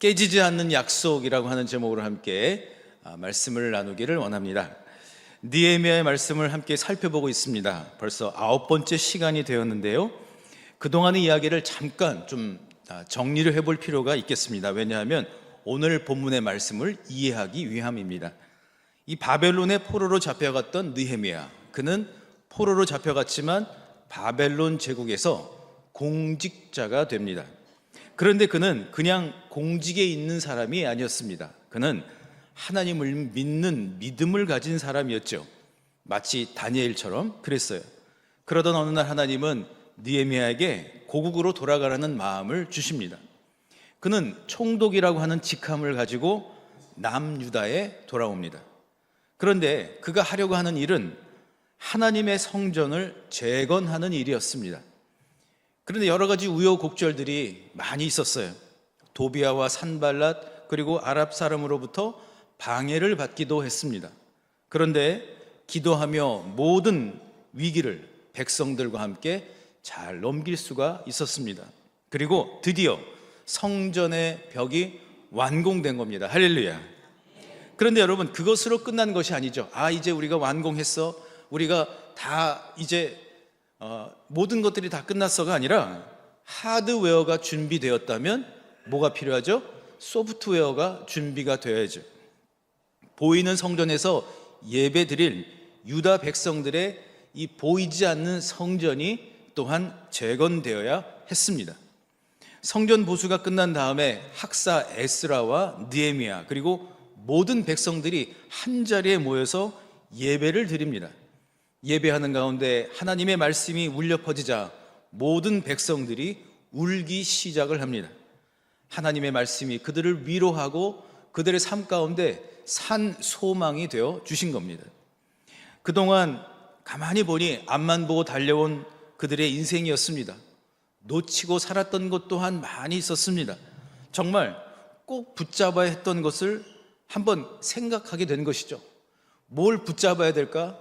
깨지지 않는 약속이라고 하는 제목으로 함께 말씀을 나누기를 원합니다. 느헤미야의 말씀을 함께 살펴보고 있습니다. 벌써 9번째 시간이 되었는데요, 그동안의 이야기를 잠깐 좀 정리를 해볼 필요가 있겠습니다. 왜냐하면 오늘 본문의 말씀을 이해하기 위함입니다. 이 바벨론의 포로로 잡혀갔던 느헤미야, 그는 포로로 잡혀갔지만 바벨론 제국에서 공직자가 됩니다. 그런데 그는 그냥 공직에 있는 사람이 아니었습니다. 그는 하나님을 믿는 믿음을 가진 사람이었죠. 마치 다니엘처럼 그랬어요. 그러던 어느 날 하나님은 느헤미야에게 고국으로 돌아가라는 마음을 주십니다. 그는 총독이라고 하는 직함을 가지고 남유다에 돌아옵니다. 그런데 그가 하려고 하는 일은 하나님의 성전을 재건하는 일이었습니다. 그런데 여러 가지 우여곡절들이 많이 있었어요. 도비아와 산발랏 그리고 아랍 사람으로부터 방해를 받기도 했습니다. 그런데 기도하며 모든 위기를 백성들과 함께 잘 넘길 수가 있었습니다. 그리고 드디어 성전의 벽이 완공된 겁니다. 할렐루야. 그런데 여러분, 그것으로 끝난 것이 아니죠. 이제 우리가 완공했어, 우리가 다 이제 모든 것들이 다 끝났어가 아니라 하드웨어가 준비되었다면 뭐가 필요하죠? 소프트웨어가 준비가 되어야죠. 보이는 성전에서 예배 드릴 유다 백성들의 이 보이지 않는 성전이 또한 재건되어야 했습니다. 성전 보수가 끝난 다음에 학사 에스라와 느헤미야 그리고 모든 백성들이 한자리에 모여서 예배를 드립니다. 예배하는 가운데 하나님의 말씀이 울려 퍼지자 모든 백성들이 울기 시작을 합니다. 하나님의 말씀이 그들을 위로하고 그들의 삶 가운데 산 소망이 되어 주신 겁니다. 그동안 가만히 보니 앞만 보고 달려온 그들의 인생이었습니다. 놓치고 살았던 것 또한 많이 있었습니다. 정말 꼭 붙잡아야 했던 것을 한번 생각하게 된 것이죠. 뭘 붙잡아야 될까?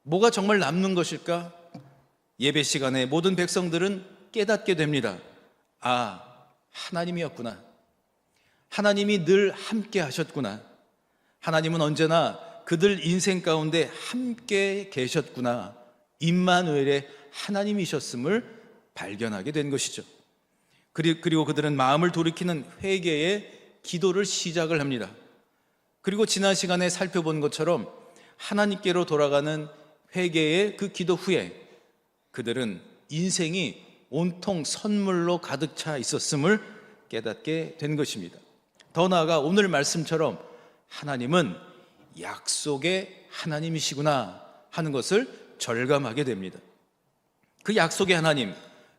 뭐가 정말 남는 것일까? 예배 시간에 모든 백성들은 깨닫게 됩니다. 하나님이었구나. 하나님이 늘 함께 하셨구나. 하나님은 언제나 그들 인생 가운데 함께 계셨구나. 임마누엘의 하나님이셨음을 발견하게 된 것이죠. 그리고 그들은 마음을 돌이키는 회개의 기도를 시작을 합니다. 그리고 지난 시간에 살펴본 것처럼 하나님께로 돌아가는 회개의 그 기도 후에 그들은 인생이 온통 선물로 가득 차 있었음을 깨닫게 된 것입니다. 더 나아가 오늘 말씀처럼 하나님은 약속의 하나님이시구나 하는 것을 절감하게 됩니다. 그 약속의 하나님,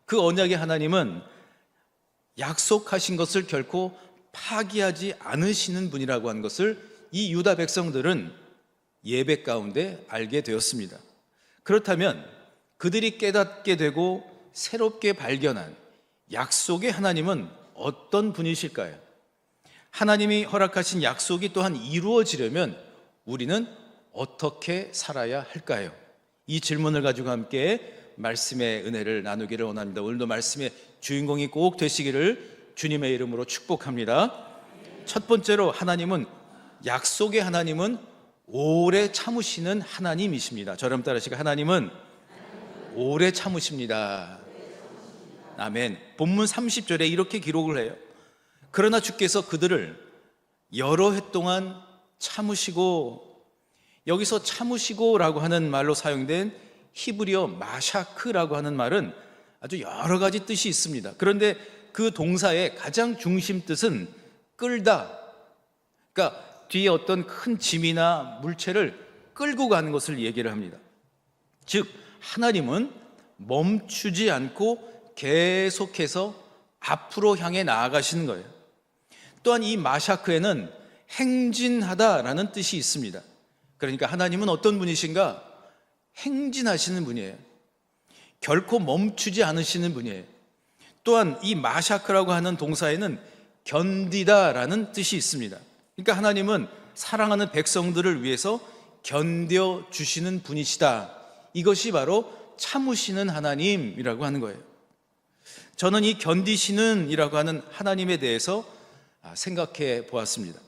그 언약의 하나님은 약속하신 것을 결코 파기하지 않으시는 분이라고 하는 것을 이 유다 백성들은 예배 가운데 알게 되었습니다. 그렇다면 그들이 깨닫게 되고 새롭게 발견한 약속의 하나님은 어떤 분이실까요? 하나님이 허락하신 약속이 또한 이루어지려면 우리는 어떻게 살아야 할까요? 이 질문을 가지고 함께 말씀의 은혜를 나누기를 원합니다. 오늘도 말씀의 주인공이 꼭 되시기를 주님의 이름으로 축복합니다. 첫 번째로 약속의 하나님은 오래 참으시는 하나님이십니다. 저럼 따라하시고, 하나님은 오래 참으십니다. 아멘. 본문 30절에 이렇게 기록을 해요. 그러나 주께서 그들을 여러 해 동안 참으시고, 여기서 참으시고라고 하는 말로 사용된 히브리어 마샤크라고 하는 말은 아주 여러 가지 뜻이 있습니다. 그런데 그 동사의 가장 중심 뜻은 끌다, 그러니까 뒤에 어떤 큰 짐이나 물체를 끌고 가는 것을 얘기를 합니다. 즉 하나님은 멈추지 않고 계속해서 앞으로 향해 나아가시는 거예요. 또한 이 마샤크에는 행진하다라는 뜻이 있습니다. 그러니까 하나님은 어떤 분이신가? 행진하시는 분이에요. 결코 멈추지 않으시는 분이에요. 또한 이 마샤크라고 하는 동사에는 견디다라는 뜻이 있습니다. 그러니까 하나님은 사랑하는 백성들을 위해서 견뎌주시는 분이시다. 이것이 바로 참으시는 하나님이라고 하는 거예요. 저는 이 견디시는 이라고 하는 하나님에 대해서 생각해 보았습니다.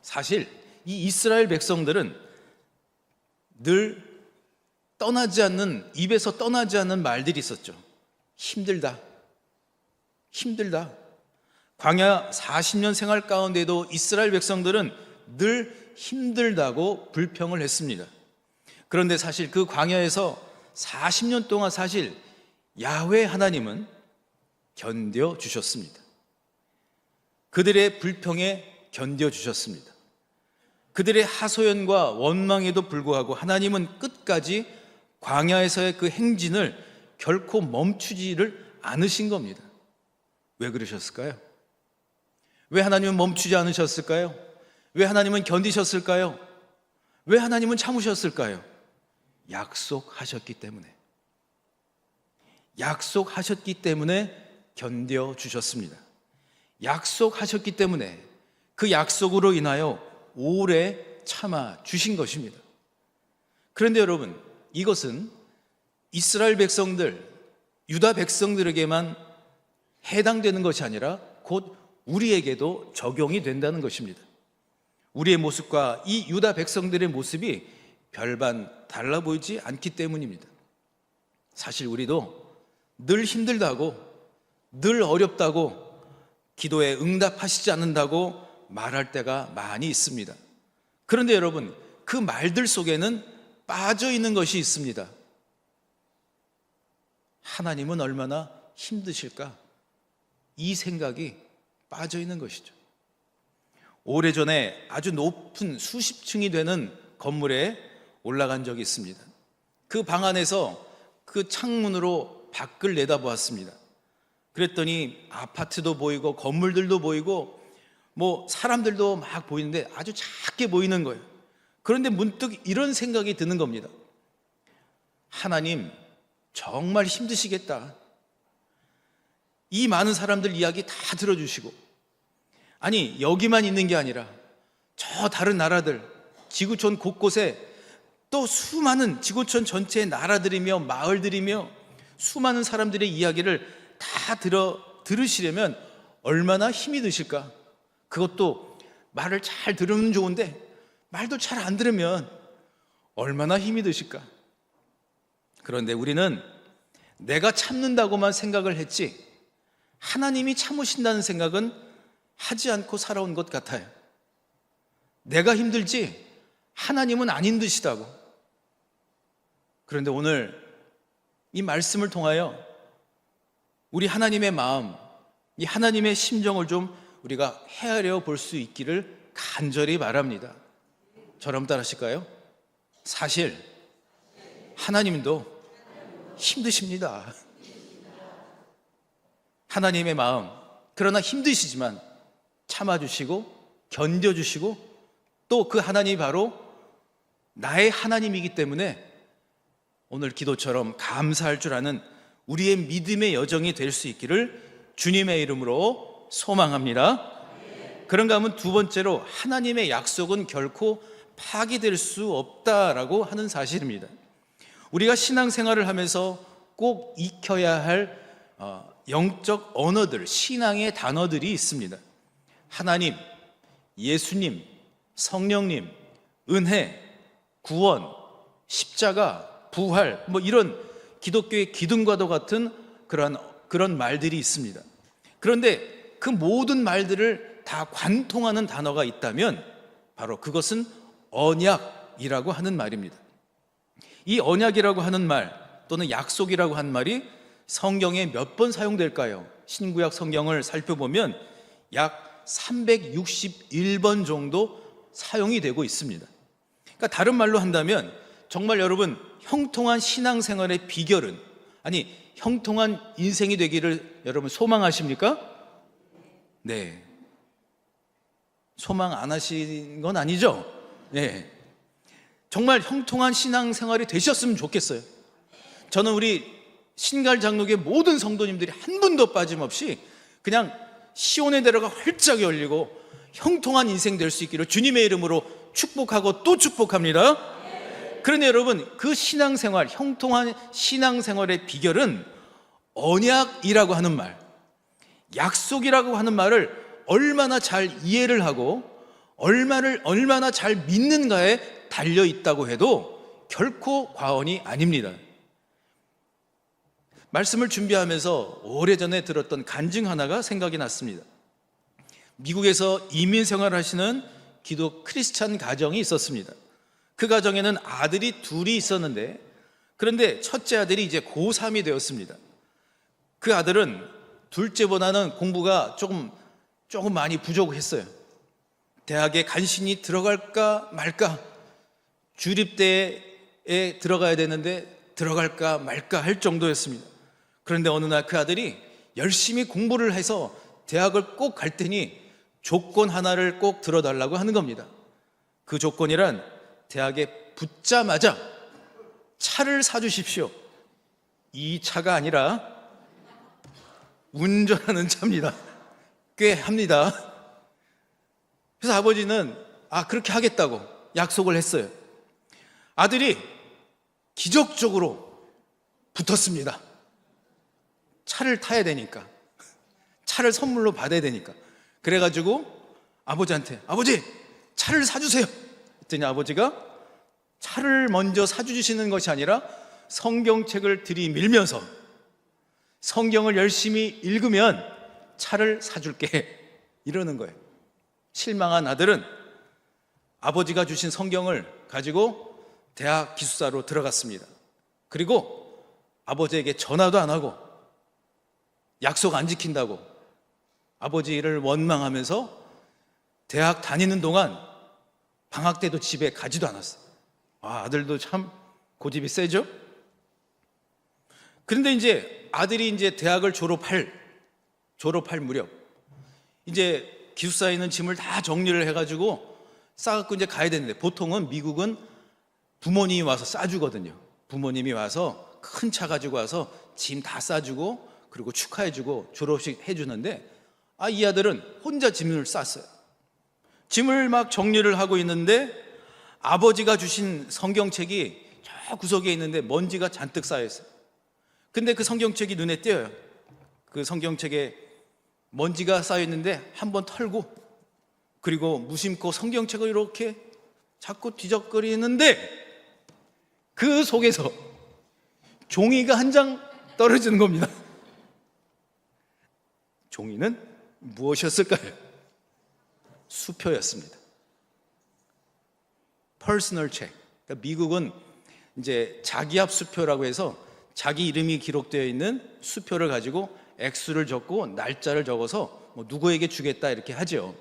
사실 이 이스라엘 백성들은 늘 입에서 떠나지 않는 말들이 있었죠. 힘들다. 광야 40년 생활 가운데도 이스라엘 백성들은 늘 힘들다고 불평을 했습니다. 그런데 사실 그 광야에서 40년 동안 사실 야훼 하나님은 견뎌주셨습니다. 그들의 불평에 견뎌주셨습니다. 그들의 하소연과 원망에도 불구하고 하나님은 끝까지 광야에서의 그 행진을 결코 멈추지를 않으신 겁니다. 왜 그러셨을까요? 왜 하나님은 멈추지 않으셨을까요? 왜 하나님은 견디셨을까요? 왜 하나님은 참으셨을까요? 약속하셨기 때문에 견뎌주셨습니다. 약속하셨기 때문에 그 약속으로 인하여 오래 참아 주신 것입니다. 그런데 여러분, 이것은 이스라엘 백성들, 유다 백성들에게만 해당되는 것이 아니라 곧 우리에게도 적용이 된다는 것입니다. 우리의 모습과 이 유다 백성들의 모습이 별반 달라 보이지 않기 때문입니다. 사실 우리도 늘 힘들다고, 늘 어렵다고, 기도에 응답하시지 않는다고 말할 때가 많이 있습니다. 그런데 여러분, 그 말들 속에는 빠져 있는 것이 있습니다. 하나님은 얼마나 힘드실까? 이 생각이 빠져 있는 것이죠. 오래전에 아주 높은 수십 층이 되는 건물에 올라간 적이 있습니다. 그 방 안에서 그 창문으로 밖을 내다보았습니다. 그랬더니 아파트도 보이고 건물들도 보이고 사람들도 막 보이는데 아주 작게 보이는 거예요. 그런데 문득 이런 생각이 드는 겁니다. 하나님 정말 힘드시겠다. 이 많은 사람들 이야기 다 들어주시고, 아니 여기만 있는 게 아니라 저 다른 나라들, 지구촌 곳곳에 또 수많은 지구촌 전체의 나라들이며 마을들이며 수많은 사람들의 이야기를 다 들으시려면 얼마나 힘이 드실까? 그것도 말을 잘 들으면 좋은데 말도 잘 안 들으면 얼마나 힘이 드실까? 그런데 우리는 내가 참는다고만 생각을 했지 하나님이 참으신다는 생각은 하지 않고 살아온 것 같아요. 내가 힘들지 하나님은 안 힘드시다고. 그런데 오늘 이 말씀을 통하여 우리 하나님의 마음, 이 하나님의 심정을 좀 우리가 헤아려 볼 수 있기를 간절히 바랍니다. 저랑 따라하실까요? 사실 하나님도 힘드십니다. 하나님의 마음, 그러나 힘드시지만 참아주시고 견뎌주시고 또 그 하나님이 바로 나의 하나님이기 때문에 오늘 기도처럼 감사할 줄 아는 우리의 믿음의 여정이 될 수 있기를 주님의 이름으로 소망합니다. 그런가 하면 두 번째로 하나님의 약속은 결코 파기될 수 없다라고 하는 사실입니다. 우리가 신앙생활을 하면서 꼭 익혀야 할 영적 언어들, 신앙의 단어들이 있습니다. 하나님, 예수님, 성령님, 은혜, 구원, 십자가, 부활, 이런 기독교의 기둥과도 같은 그런 말들이 있습니다. 그런데 그 모든 말들을 다 관통하는 단어가 있다면 바로 그것은 언약이라고 하는 말입니다. 이 언약이라고 하는 말 또는 약속이라고 하는 말이 성경에 몇 번 사용될까요? 신구약 성경을 살펴보면 약 361번 정도 사용이 되고 있습니다. 그러니까 다른 말로 한다면 정말 여러분 형통한 신앙생활의 비결은, 아니 형통한 인생이 되기를 여러분 소망하십니까? 네. 소망 안 하신 건 아니죠? 네. 정말 형통한 신앙생활이 되셨으면 좋겠어요. 저는 우리 신갈 장로교의 모든 성도님들이 한 분도 빠짐없이 그냥 시온의 대로가 활짝 열리고 형통한 인생 될 수 있기를 주님의 이름으로 축복하고 또 축복합니다. 그런데 여러분, 그 신앙생활, 형통한 신앙생활의 비결은 언약이라고 하는 말, 약속이라고 하는 말을 얼마나 잘 이해를 하고 얼마나 잘 믿는가에 달려 있다고 해도 결코 과언이 아닙니다. 말씀을 준비하면서 오래전에 들었던 간증 하나가 생각이 났습니다. 미국에서 이민 생활을 하시는 기독 크리스찬 가정이 있었습니다. 그 가정에는 아들이 둘이 있었는데, 그런데 첫째 아들이 이제 고3이 되었습니다. 그 아들은 둘째보다는 공부가 조금 많이 부족했어요. 대학에 간신히 들어갈까 말까, 주립대에 들어가야 되는데 들어갈까 말까 할 정도였습니다. 그런데 어느 날 그 아들이 열심히 공부를 해서 대학을 꼭 갈 테니 조건 하나를 꼭 들어달라고 하는 겁니다. 그 조건이란 대학에 붙자마자 차를 사주십시오. 이 차가 아니라 운전하는 차입니다. 꽤 합니다. 그래서 아버지는 그렇게 하겠다고 약속을 했어요. 아들이 기적적으로 붙었습니다. 차를 타야 되니까, 차를 선물로 받아야 되니까. 그래가지고 아버지한테, 아버지 차를 사주세요 했더니 아버지가 차를 먼저 사주시는 것이 아니라 성경책을 들이밀면서 성경을 열심히 읽으면 차를 사줄게 이러는 거예요. 실망한 아들은 아버지가 주신 성경을 가지고 대학 기숙사로 들어갔습니다. 그리고 아버지에게 전화도 안 하고 약속 안 지킨다고 아버지를 원망하면서 대학 다니는 동안 방학 때도 집에 가지도 않았어요. 아들도 참 고집이 세죠? 그런데 이제 아들이 이제 대학을 졸업할 무렵 이제 기숙사에 있는 짐을 다 정리를 해가지고 싸갖고 이제 가야 되는데, 보통은 미국은 부모님이 와서 싸주거든요. 부모님이 와서 큰 차 가지고 와서 짐 다 싸주고 그리고 축하해주고 졸업식 해주는데, 이 아들은 혼자 짐을 쌌어요. 짐을 막 정리를 하고 있는데 아버지가 주신 성경책이 저 구석에 있는데 먼지가 잔뜩 쌓여있어요. 근데 그 성경책이 눈에 띄어요. 그 성경책에 먼지가 쌓여있는데 한번 털고, 그리고 무심코 성경책을 이렇게 자꾸 뒤적거리는데 그 속에서 종이가 한 장 떨어지는 겁니다. 종이는 무엇이었을까요? 수표였습니다. 퍼스널 책. 그러니까 미국은 이제 자기합 수표라고 해서 자기 이름이 기록되어 있는 수표를 가지고 액수를 적고 날짜를 적어서 누구에게 주겠다 이렇게 하죠.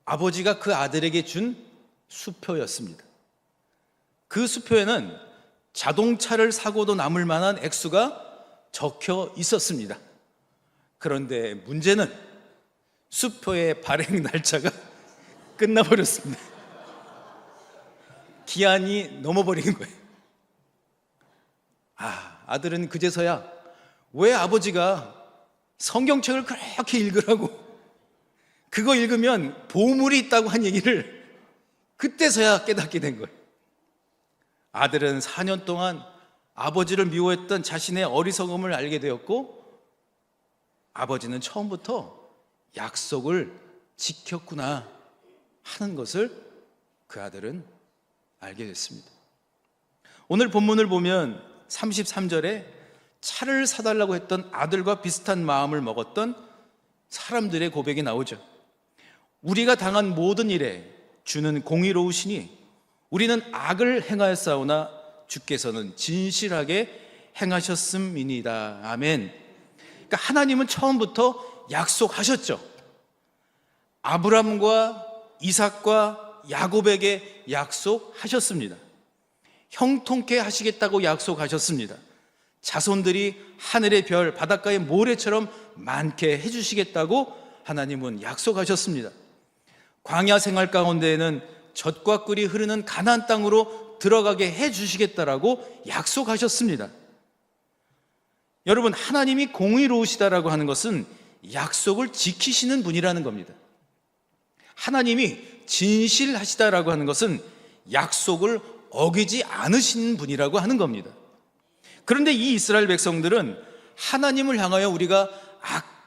아버지가 그 아들에게 준 수표였습니다. 그 수표에는 자동차를 사고도 남을 만한 액수가 적혀 있었습니다. 그런데 문제는 수표의 발행 날짜가 끝나버렸습니다. 기한이 넘어버린 거예요. 아들은 그제서야 왜 아버지가 성경책을 그렇게 읽으라고, 그거 읽으면 보물이 있다고 한 얘기를 그때서야 깨닫게 된 거예요. 아들은 4년 동안 아버지를 미워했던 자신의 어리석음을 알게 되었고, 아버지는 처음부터 약속을 지켰구나 하는 것을 그 아들은 알게 됐습니다. 오늘 본문을 보면 33절에 차를 사달라고 했던 아들과 비슷한 마음을 먹었던 사람들의 고백이 나오죠. 우리가 당한 모든 일에 주는 공의로우시니 우리는 악을 행하였사오나 주께서는 진실하게 행하셨음이니이다. 아멘. 그러니까 하나님은 처음부터 약속하셨죠. 아브람과 이삭과 야곱에게 약속하셨습니다. 형통케 하시겠다고 약속하셨습니다. 자손들이 하늘의 별, 바닷가의 모래처럼 많게 해주시겠다고 하나님은 약속하셨습니다. 광야 생활 가운데에는 젖과 꿀이 흐르는 가나안 땅으로 들어가게 해주시겠다라고 약속하셨습니다. 여러분, 하나님이 공의로우시다라고 하는 것은 약속을 지키시는 분이라는 겁니다. 하나님이 진실하시다라고 하는 것은 약속을 어기지 않으시는 분이라고 하는 겁니다. 그런데 이 이스라엘 백성들은 하나님을 향하여 우리가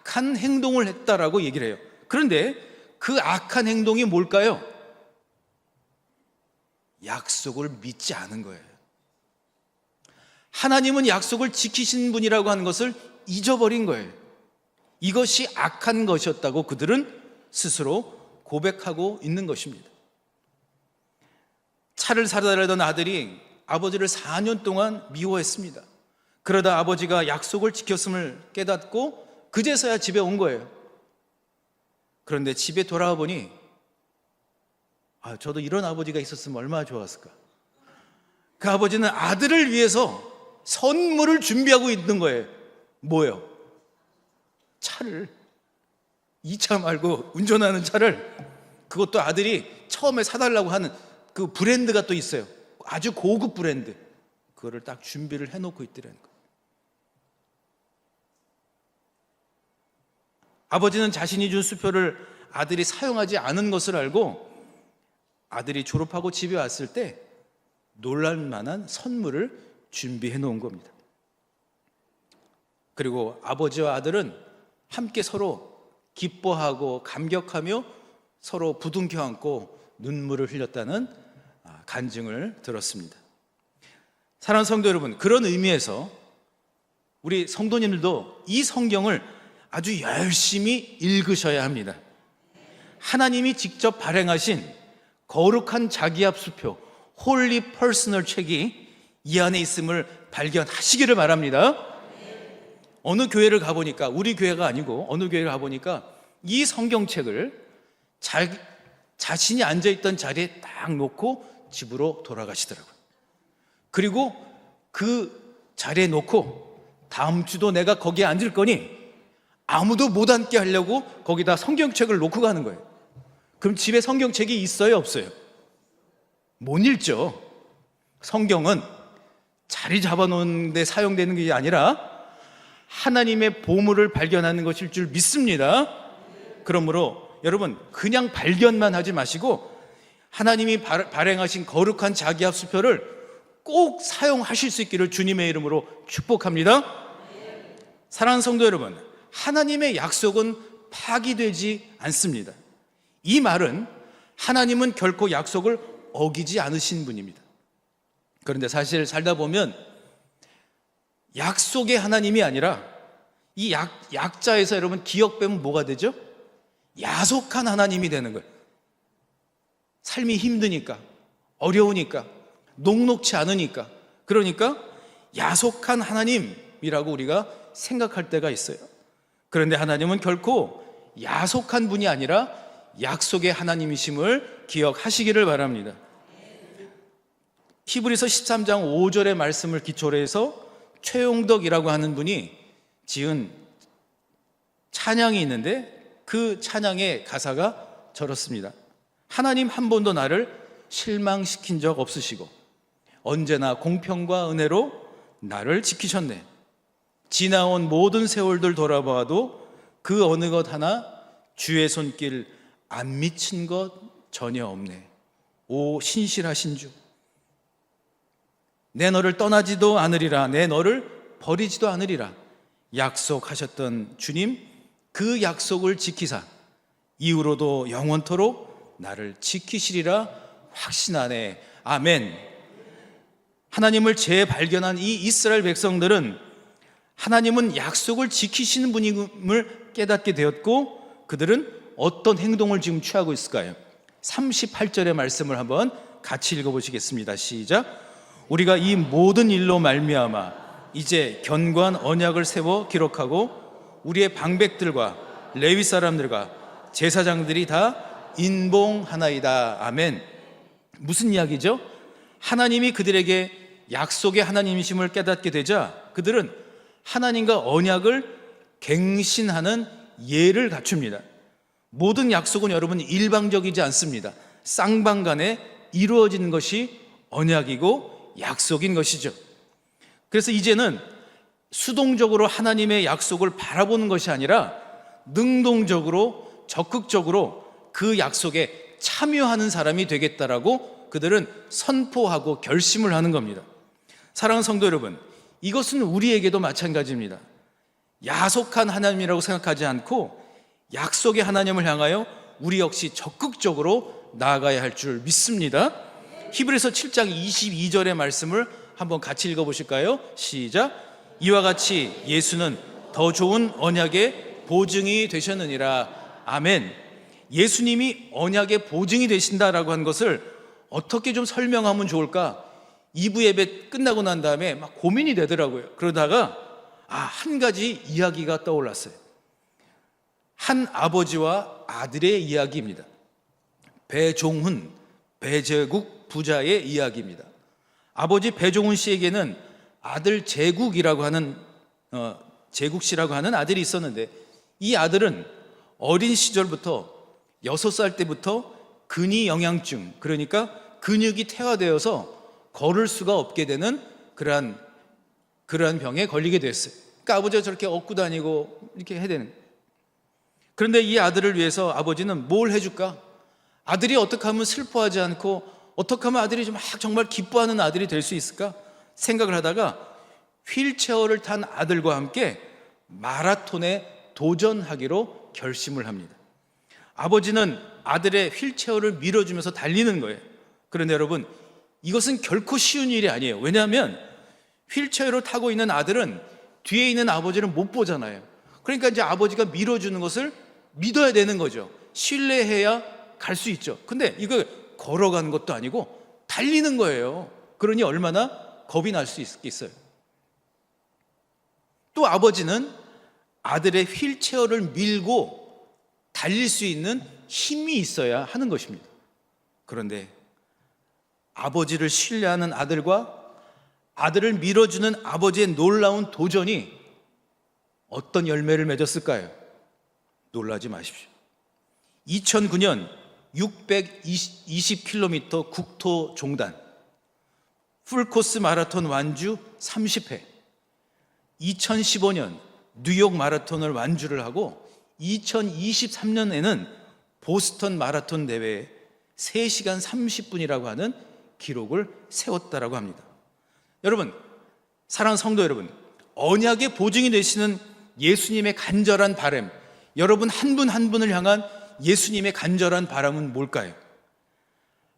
악한 행동을 했다라고 얘기를 해요. 그런데 그 악한 행동이 뭘까요? 약속을 믿지 않은 거예요. 하나님은 약속을 지키신 분이라고 하는 것을 잊어버린 거예요. 이것이 악한 것이었다고 그들은 스스로 고백하고 있는 것입니다. 차를 사다 달라던 아들이 아버지를 4년 동안 미워했습니다. 그러다 아버지가 약속을 지켰음을 깨닫고 그제서야 집에 온 거예요. 그런데 집에 돌아와 보니 저도 이런 아버지가 있었으면 얼마나 좋았을까. 그 아버지는 아들을 위해서 선물을 준비하고 있는 거예요. 뭐요? 차를, 이 차 말고 운전하는 차를, 그것도 아들이 처음에 사달라고 하는 그 브랜드가 또 있어요. 아주 고급 브랜드. 그거를 딱 준비를 해놓고 있더라는 거예요. 아버지는 자신이 준 수표를 아들이 사용하지 않은 것을 알고 아들이 졸업하고 집에 왔을 때 놀랄 만한 선물을 준비해 놓은 겁니다. 그리고 아버지와 아들은 함께 서로 기뻐하고 감격하며 서로 부둥켜 안고 눈물을 흘렸다는 간증을 들었습니다. 사랑하는 성도 여러분, 그런 의미에서 우리 성도님들도 이 성경을 아주 열심히 읽으셔야 합니다. 하나님이 직접 발행하신 거룩한 자기합 수표 홀리 퍼스널 책이 이 안에 있음을 발견하시기를 바랍니다. 어느 교회를 가보니까, 우리 교회가 아니고 어느 교회를 가보니까 이 성경책을 자신이 앉아있던 자리에 딱 놓고 집으로 돌아가시더라고요. 그리고 그 자리에 놓고 다음 주도 내가 거기에 앉을 거니 아무도 못 앉게 하려고 거기다 성경책을 놓고 가는 거예요. 그럼 집에 성경책이 있어요, 없어요? 못 읽죠. 성경은 자리 잡아놓는 데 사용되는 게 아니라 하나님의 보물을 발견하는 것일 줄 믿습니다. 그러므로 여러분, 그냥 발견만 하지 마시고 하나님이 발행하신 거룩한 자기합 수표를 꼭 사용하실 수 있기를 주님의 이름으로 축복합니다. 사랑하는 성도 여러분, 하나님의 약속은 파기되지 않습니다. 이 말은 하나님은 결코 약속을 어기지 않으신 분입니다. 그런데 사실 살다 보면 약속의 하나님이 아니라 이 약자에서 여러분 기억 빼면 뭐가 되죠? 야속한 하나님이 되는 거예요. 삶이 힘드니까, 어려우니까, 녹록치 않으니까, 그러니까 야속한 하나님이라고 우리가 생각할 때가 있어요. 그런데 하나님은 결코 야속한 분이 아니라 약속의 하나님이심을 기억하시기를 바랍니다. 히브리서 13장 5절의 말씀을 기초로 해서 최용덕이라고 하는 분이 지은 찬양이 있는데 그 찬양의 가사가 저렇습니다. 하나님 한 번도 나를 실망시킨 적 없으시고 언제나 공평과 은혜로 나를 지키셨네. 지나온 모든 세월들 돌아봐도 그 어느 것 하나 주의 손길 안 미친 것 전혀 없네. 오 신실하신 주, 내 너를 떠나지도 않으리라, 내 너를 버리지도 않으리라 약속하셨던 주님, 그 약속을 지키사 이후로도 영원토록 나를 지키시리라 확신하네. 아멘. 하나님을 재발견한 이 이스라엘 백성들은 하나님은 약속을 지키시는 분임을 깨닫게 되었고 그들은 어떤 행동을 지금 취하고 있을까요? 38절의 말씀을 한번 같이 읽어보시겠습니다. 시작. 우리가 이 모든 일로 말미암아 이제 견고한 언약을 세워 기록하고 우리의 방백들과 레위 사람들과 제사장들이 다 인봉하나이다. 아멘. 무슨 이야기죠? 하나님이 그들에게 약속의 하나님이심을 깨닫게 되자 그들은 하나님과 언약을 갱신하는 예를 갖춥니다. 모든 약속은 여러분 일방적이지 않습니다. 쌍방간에 이루어지는 것이 언약이고 약속인 것이죠. 그래서 이제는 수동적으로 하나님의 약속을 바라보는 것이 아니라 능동적으로 적극적으로 그 약속에 참여하는 사람이 되겠다라고 그들은 선포하고 결심을 하는 겁니다. 사랑하는 성도 여러분, 이것은 우리에게도 마찬가지입니다. 야속한 하나님이라고 생각하지 않고 약속의 하나님을 향하여 우리 역시 적극적으로 나아가야 할 줄 믿습니다. 히브리서 7장 22절의 말씀을 한번 같이 읽어보실까요? 시작. 이와 같이 예수는 더 좋은 언약의 보증이 되셨느니라. 아멘. 예수님이 언약의 보증이 되신다라고 한 것을 어떻게 좀 설명하면 좋을까? 2부 예배 끝나고 난 다음에 막 고민이 되더라고요. 그러다가 한 가지 이야기가 떠올랐어요. 한 아버지와 아들의 이야기입니다. 배종훈, 배제국 부자의 이야기입니다. 아버지 배종훈 씨에게는 아들 제국이라고 하는 제국 씨라고 하는 아들이 있었는데, 이 아들은 어린 시절부터 6살 때부터 근위 영양증, 그러니까 근육이 퇴화되어서 걸을 수가 없게 되는 그러한 병에 걸리게 됐어요. 그러니까 아버지가 저렇게 업고 다니고 이렇게 해야 되는. 그런데 이 아들을 위해서 아버지는 뭘 해줄까? 아들이 어떻게 하면 슬퍼하지 않고 어떻게 하면 아들이 막 정말 기뻐하는 아들이 될 수 있을까 생각을 하다가 휠체어를 탄 아들과 함께 마라톤에 도전하기로 결심을 합니다. 아버지는 아들의 휠체어를 밀어주면서 달리는 거예요. 그런데 여러분, 이것은 결코 쉬운 일이 아니에요. 왜냐하면 휠체어를 타고 있는 아들은 뒤에 있는 아버지를 못 보잖아요. 그러니까 이제 아버지가 밀어주는 것을 믿어야 되는 거죠. 신뢰해야 갈 수 있죠. 근데 이거 걸어가는 것도 아니고 달리는 거예요. 그러니 얼마나 겁이 날 수 있겠어요. 또 아버지는 아들의 휠체어를 밀고 달릴 수 있는 힘이 있어야 하는 것입니다. 그런데 아버지를 신뢰하는 아들과 아들을 밀어주는 아버지의 놀라운 도전이 어떤 열매를 맺었을까요? 놀라지 마십시오. 2009년 620km 국토 종단, 풀코스 마라톤 완주 30회, 2015년 뉴욕 마라톤을 완주를 하고 2023년에는 보스턴 마라톤 대회에 3시간 30분이라고 하는 기록을 세웠다라고 합니다. 여러분, 사랑하는 성도 여러분, 언약의 보증이 되시는 예수님의 간절한 바람, 여러분 한 분 한 분을 향한 예수님의 간절한 바람은 뭘까요?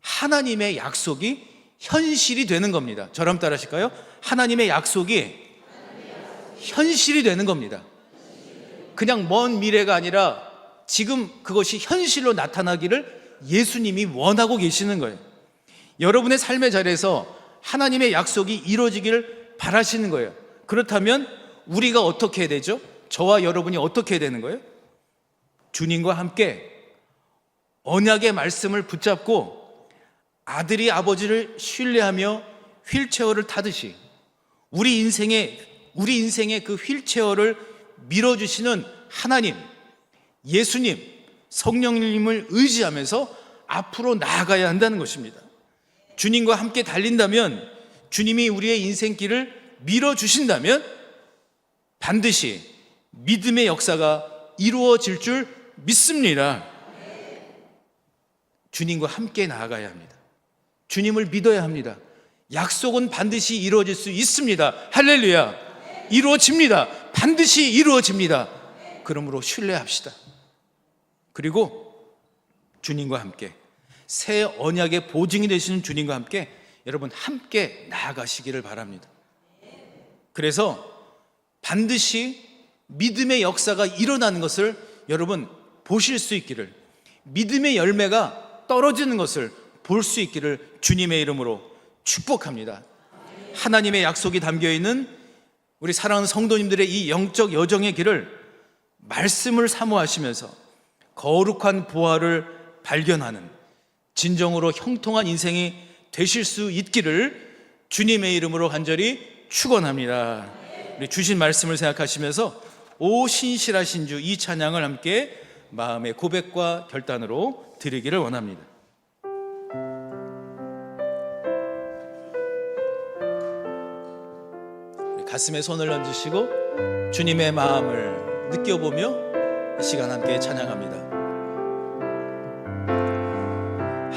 하나님의 약속이 현실이 되는 겁니다. 저랑 따라 하실까요? 하나님의 약속이 현실이 되는 겁니다. 그냥 먼 미래가 아니라 지금 그것이 현실로 나타나기를 예수님이 원하고 계시는 거예요. 여러분의 삶의 자리에서 하나님의 약속이 이루어지기를 바라시는 거예요. 그렇다면 우리가 어떻게 해야 되죠? 저와 여러분이 어떻게 해야 되는 거예요? 주님과 함께 언약의 말씀을 붙잡고 아들이 아버지를 신뢰하며 휠체어를 타듯이 우리 인생의 그 휠체어를 밀어주시는 하나님, 예수님, 성령님을 의지하면서 앞으로 나아가야 한다는 것입니다. 주님과 함께 달린다면, 주님이 우리의 인생길을 밀어주신다면 반드시 믿음의 역사가 이루어질 줄 믿습니다. 주님과 함께 나아가야 합니다. 주님을 믿어야 합니다. 약속은 반드시 이루어질 수 있습니다. 할렐루야. 이루어집니다. 반드시 이루어집니다. 그러므로 신뢰합시다. 그리고 주님과 함께, 새 언약의 보증이 되시는 주님과 함께 여러분 함께 나아가시기를 바랍니다. 그래서 반드시 믿음의 역사가 일어나는 것을 여러분 보실 수 있기를, 믿음의 열매가 떨어지는 것을 볼 수 있기를 주님의 이름으로 축복합니다. 하나님의 약속이 담겨있는 우리 사랑하는 성도님들의 이 영적 여정의 길을 말씀을 사모하시면서 거룩한 보화를 발견하는 진정으로 형통한 인생이 되실 수 있기를 주님의 이름으로 간절히 축원합니다. 우리 주신 말씀을 생각하시면서 오 신실하신 주, 이 찬양을 함께 마음의 고백과 결단으로 드리기를 원합니다. 가슴에 손을 얹으시고 주님의 마음을 느껴보며 이 시간 함께 찬양합니다.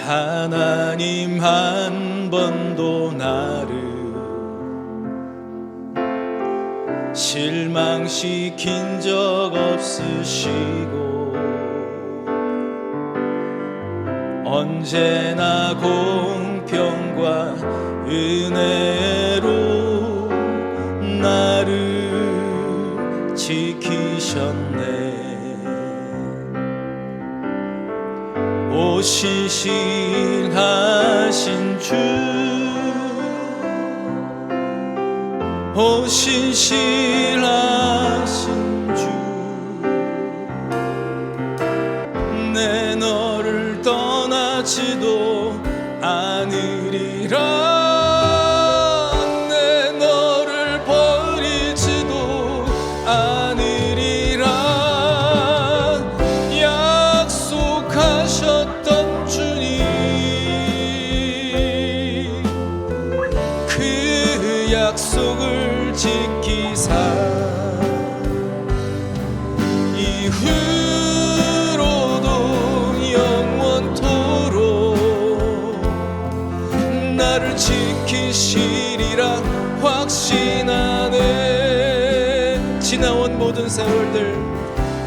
하나님 한 번도 나를 실망시킨 적 없으시고 언제나 공평과 은혜로 나를 지키셨네. 오 신실하신 주, 오 신실하신 주, 내 너를 떠나지도 않으리라. 내 너를 버리지도 않으리라. 약속하셨던 주님, 그 약속을 지키사 이후로도 영원토록 나를 지키시리라 확신하네. 지나온 모든 세월들,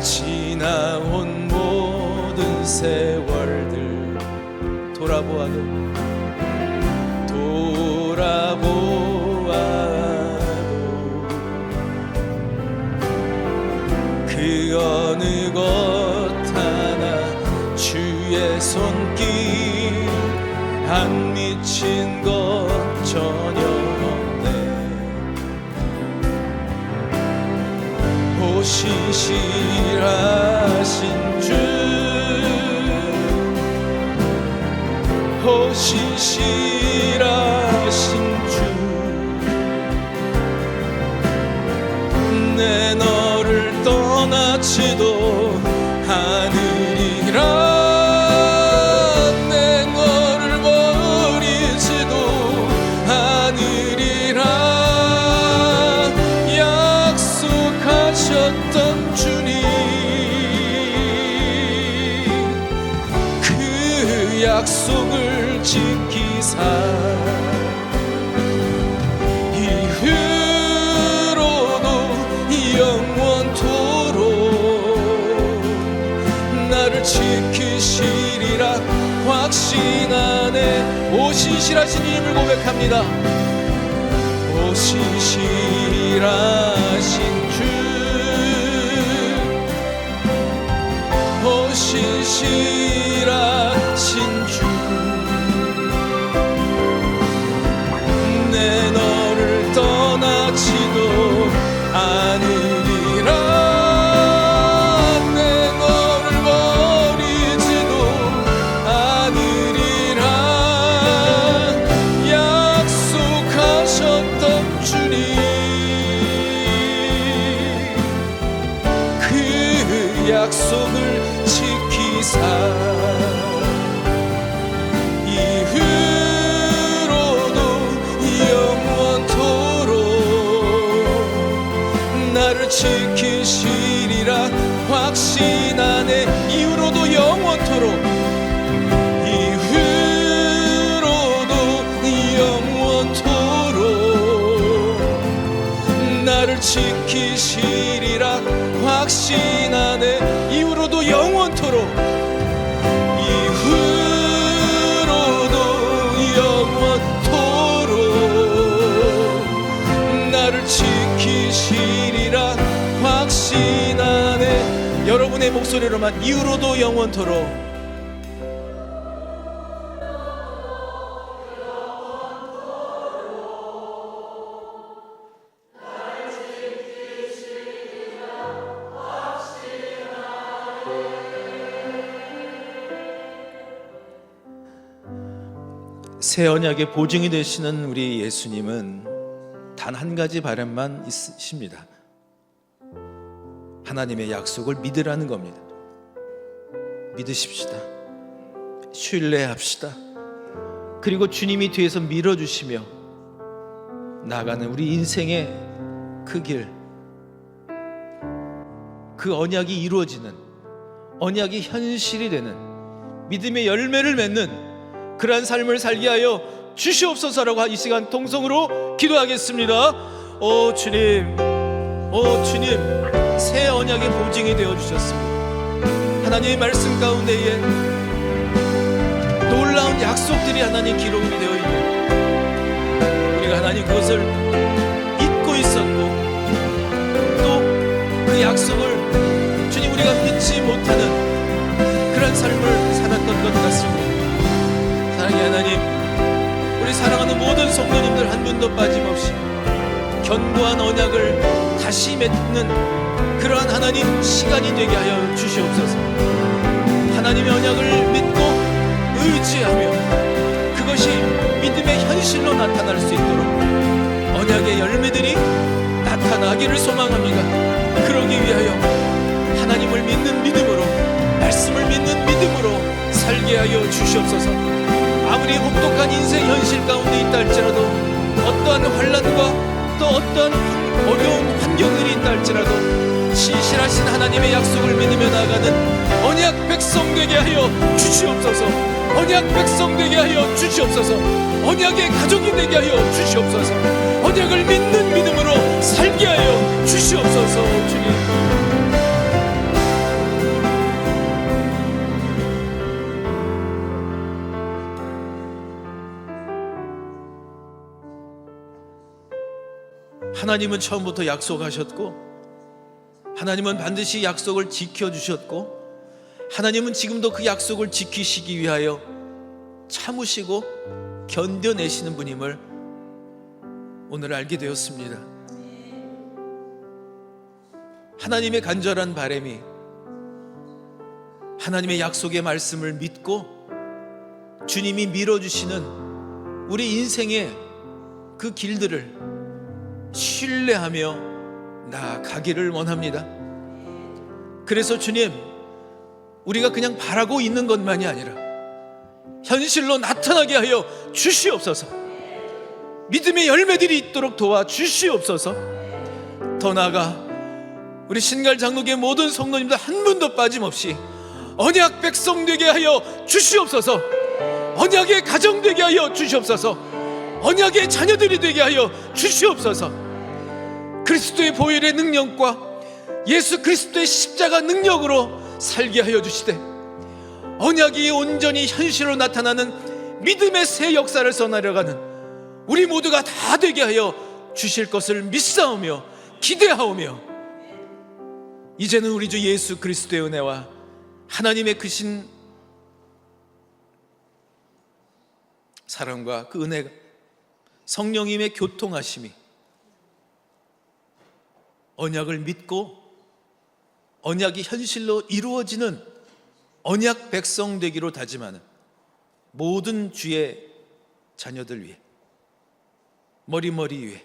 지나온 모든 세월들 돌아보아도 그 어느 것 하나 주의 손길 안 미친 것 전혀 없네. 오 신실하신 주, 오 신실하신 주, 내 너를 떠나지도 않으리라. 내 너를 버리지도 않으리라. 약속하셨던 주님, 그 약속을 지키사 영원토록 나를 지키시리라 확신하네. 오 신실하신 이름을 고백합니다. 오 신실하신 주, 오 신실하신 주, 내 너를 떠나지도 않으리라. 내 너를 버리지도 않으리라. 약속하셨던 주님, 그 약속을 지키사 이후로도 영원토록 나를 지키시리라 확신하네. 이후로도 영원토록, 이후로도 영원토록 나를 지키시리라 확신하네. 이후로도 영원토록, 이후로도 영원토록 나를 지키시리라 확신하네. 여러분의 목소리로만 이후로도 영원토록. 새 언약의 보증이 되시는 우리 예수님은 단 한 가지 바람만 있으십니다. 하나님의 약속을 믿으라는 겁니다. 믿으십시다. 신뢰합시다. 그리고 주님이 뒤에서 밀어주시며 나가는 우리 인생의 그 길, 그 언약이 이루어지는, 언약이 현실이 되는, 믿음의 열매를 맺는 그러한 삶을 살게 하여 주시옵소서라고 이 시간 통성으로 기도하겠습니다. 오 주님, 오 주님, 새 언약의 보증이 되어주셨습니다. 하나님의 말씀 가운데에 놀라운 약속들이 하나님 기록이 되어 있고, 우리가 하나님 그것을 잊고 있었고, 또 그 약속을 주님 우리가 믿지 못하는 그런 삶을 살았던 것 같습니다. 사랑의 하나님, 우리 사랑하는 모든 성도님들 한 분도 빠짐없이 견고한 언약을 다시 맺는 그러한 하나님 시간이 되게 하여 주시옵소서. 하나님의 언약을 믿고 의지하며 그것이 믿음의 현실로 나타날 수 있도록 언약의 열매들이 나타나기를 소망합니다. 그러기 위하여 하나님을 믿는 믿음으로, 말씀을 믿는 믿음으로 살게 하여 주시옵소서. 아무리 혹독한 인생 현실 가운데 있다 할지라도, 어떠한 환난과 또 어떠한 어려운 환경들이 있다 할지라도 신실하신 하나님의 약속을 믿으며 나아가는 언약 백성 되게 하여 주시옵소서. 언약 백성 되게 하여 주시옵소서. 언약의 가족이 되게 하여 주시옵소서. 언약을 믿는 믿음으로 살게 하여 주시옵소서. 주님, 하나님은 처음부터 약속하셨고, 하나님은 반드시 약속을 지켜주셨고, 하나님은 지금도 그 약속을 지키시기 위하여 참으시고 견뎌내시는 분임을 오늘 알게 되었습니다. 하나님의 간절한 바람이 하나님의 약속의 말씀을 믿고 주님이 밀어주시는 우리 인생의 그 길들을 신뢰하며 나아가기를 원합니다. 그래서 주님, 우리가 그냥 바라고 있는 것만이 아니라 현실로 나타나게 하여 주시옵소서. 믿음의 열매들이 있도록 도와 주시옵소서. 더 나아가 우리 신갈 장로교의 모든 성도님들 한 분도 빠짐없이 언약 백성 되게 하여 주시옵소서. 언약의 가정 되게 하여 주시옵소서. 언약의 자녀들이 되게 하여 주시옵소서. 그리스도의 보혈의 능력과 예수 그리스도의 십자가 능력으로 살게 하여 주시되, 언약이 온전히 현실로 나타나는 믿음의 새 역사를 써나려가는 우리 모두가 다 되게 하여 주실 것을 믿사오며 기대하오며, 이제는 우리 주 예수 그리스도의 은혜와 하나님의 크신 사랑과 그 은혜가, 성령님의 교통하심이 언약을 믿고 언약이 현실로 이루어지는 언약 백성 되기로 다짐하는 모든 주의 자녀들 위해, 머리머리 위에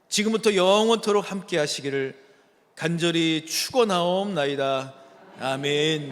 지금부터 영원토록 함께 하시기를 간절히 축원하옵나이다. 아멘.